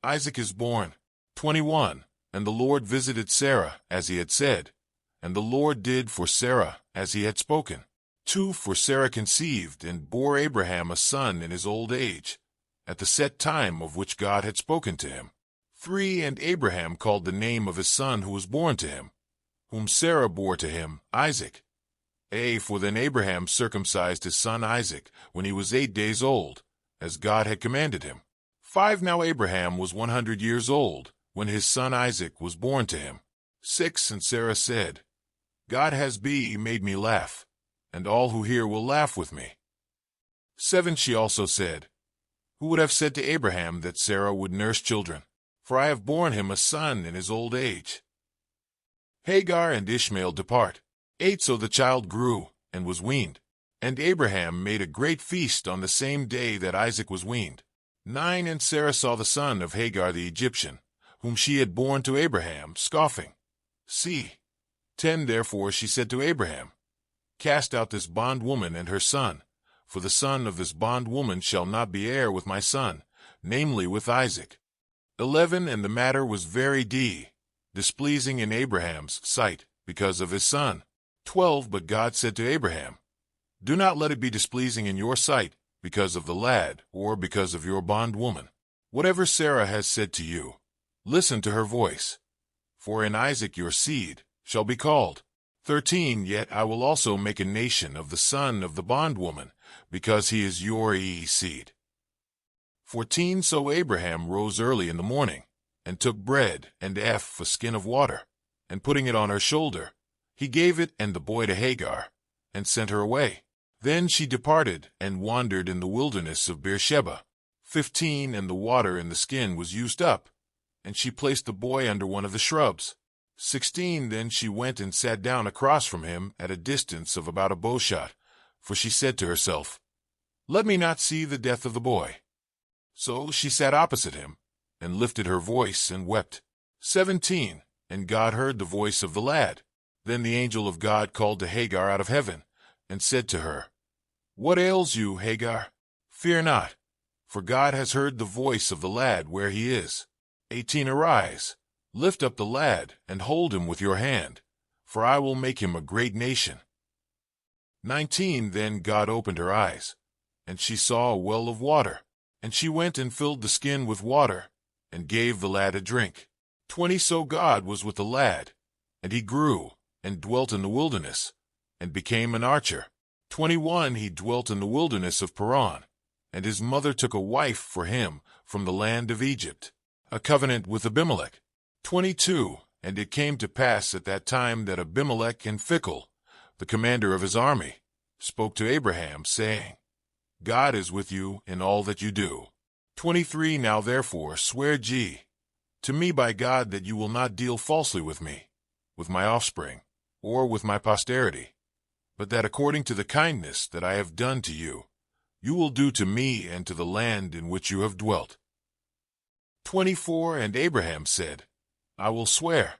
Isaac is born. 21. And the Lord visited Sarah, as he had said. And the Lord did for Sarah, as he had spoken. 2. For Sarah conceived, and bore Abraham a son in his old age, at the set time of which God had spoken to him. 3. And Abraham called the name of his son who was born to him, whom Sarah bore to him, Isaac. For then Abraham circumcised his son Isaac when he was 8 days old, as God had commanded him. 5. Now Abraham was 100 years old, when his son Isaac was born to him. 6. And Sarah said, God has made me laugh, and all who hear will laugh with me. 7. She also said, Who would have said to Abraham that Sarah would nurse children? For I have borne him a son in his old age. Hagar and Ishmael depart. 8. So the child grew, and was weaned. And Abraham made a great feast on the same day that Isaac was weaned. 9. And Sarah saw the son of Hagar the Egyptian, whom she had borne to Abraham, scoffing. See. 10. Therefore she said to Abraham, Cast out this bondwoman and her son, for the son of this bondwoman shall not be heir with my son, namely with Isaac. 11. And the matter was very displeasing in Abraham's sight, because of his son. 12. But God said to Abraham, Do not let it be displeasing in your sight, because of the lad, or because of your bondwoman. Whatever Sarah has said to you, listen to her voice. For in Isaac your seed shall be called. 13. Yet I will also make a nation of the son of the bondwoman, because he is your seed. 14. So Abraham rose early in the morning, and took bread and a skin of water, and putting it on her shoulder, he gave it and the boy to Hagar, and sent her away. Then she departed, and wandered in the wilderness of Beersheba. 15. And the water in the skin was used up, and she placed the boy under one of the shrubs. 16. Then she went and sat down across from him at a distance of about a bowshot, for she said to herself, Let me not see the death of the boy. So she sat opposite him, and lifted her voice and wept. 17. And God heard the voice of the lad. Then the angel of God called to Hagar out of heaven, and said to her, What ails you, Hagar? Fear not, for God has heard the voice of the lad where he is. 18. Arise, lift up the lad, and hold him with your hand, for I will make him a great nation. 19. Then God opened her eyes, and she saw a well of water, and she went and filled the skin with water, and gave the lad a drink. 20. So God was with the lad, and he grew, and dwelt in the wilderness, and became an archer. 21. He dwelt in the wilderness of Paran, and his mother took a wife for him from the land of Egypt, a covenant with Abimelech. 22. And it came to pass at that time that Abimelech and Phicol, the commander of his army, spoke to Abraham, saying, God is with you in all that you do. 23. Now therefore swear to me by God that you will not deal falsely with me, with my offspring, or with my posterity, but that according to the kindness that I have done to you, you will do to me and to the land in which you have dwelt. 24. And Abraham said, I will swear.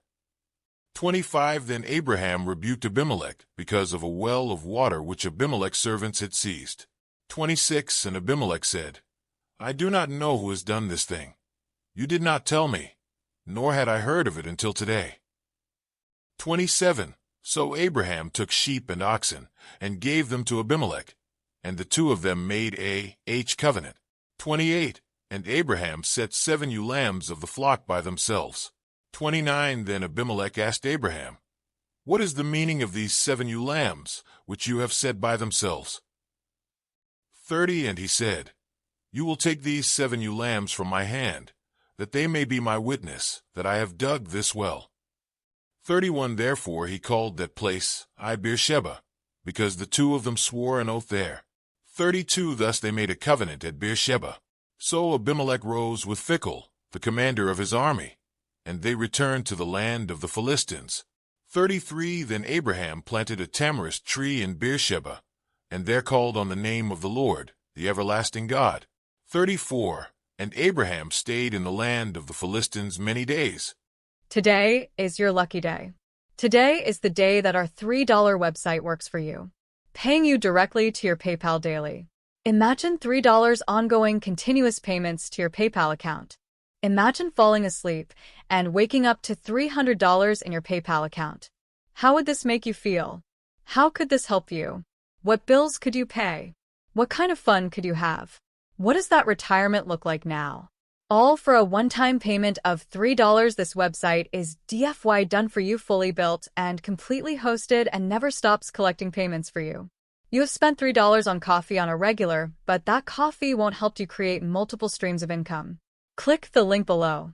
25. Then Abraham rebuked Abimelech because of a well of water which Abimelech's servants had seized. 26. And Abimelech said, I do not know who has done this thing. You did not tell me, nor had I heard of it until today. 27. So Abraham took sheep and oxen, and gave them to Abimelech, and the two of them made a covenant. 28. And Abraham set 7 ewe lambs of the flock by themselves. 29. Then Abimelech asked Abraham, What is the meaning of these 7 ewe lambs, which you have set by themselves? 30. And he said, You will take these 7 ewe lambs from my hand, that they may be my witness, that I have dug this well. 31. Therefore he called that place Beersheba, because the two of them swore an oath there. 32. Thus they made a covenant at Beersheba. So Abimelech rose with Phicol, the commander of his army, and they returned to the land of the Philistines. 33. Then Abraham planted a tamarisk tree in Beersheba, and there called on the name of the Lord, the everlasting God. 34. And Abraham stayed in the land of the Philistines many days. Today is your lucky day. Today is the day that our $3 website works for you, paying you directly to your PayPal daily. Imagine $3 ongoing continuous payments to your PayPal account. Imagine falling asleep and waking up to $300 in your PayPal account. How would this make you feel? How could this help you? What bills could you pay? What kind of fun could you have? What does that retirement look like now? All for a one-time payment of $3. This website is DFY done for you, fully built and completely hosted, and never stops collecting payments for you. You have spent $3 on coffee on a regular, but that coffee won't help you create multiple streams of income. Click the link below.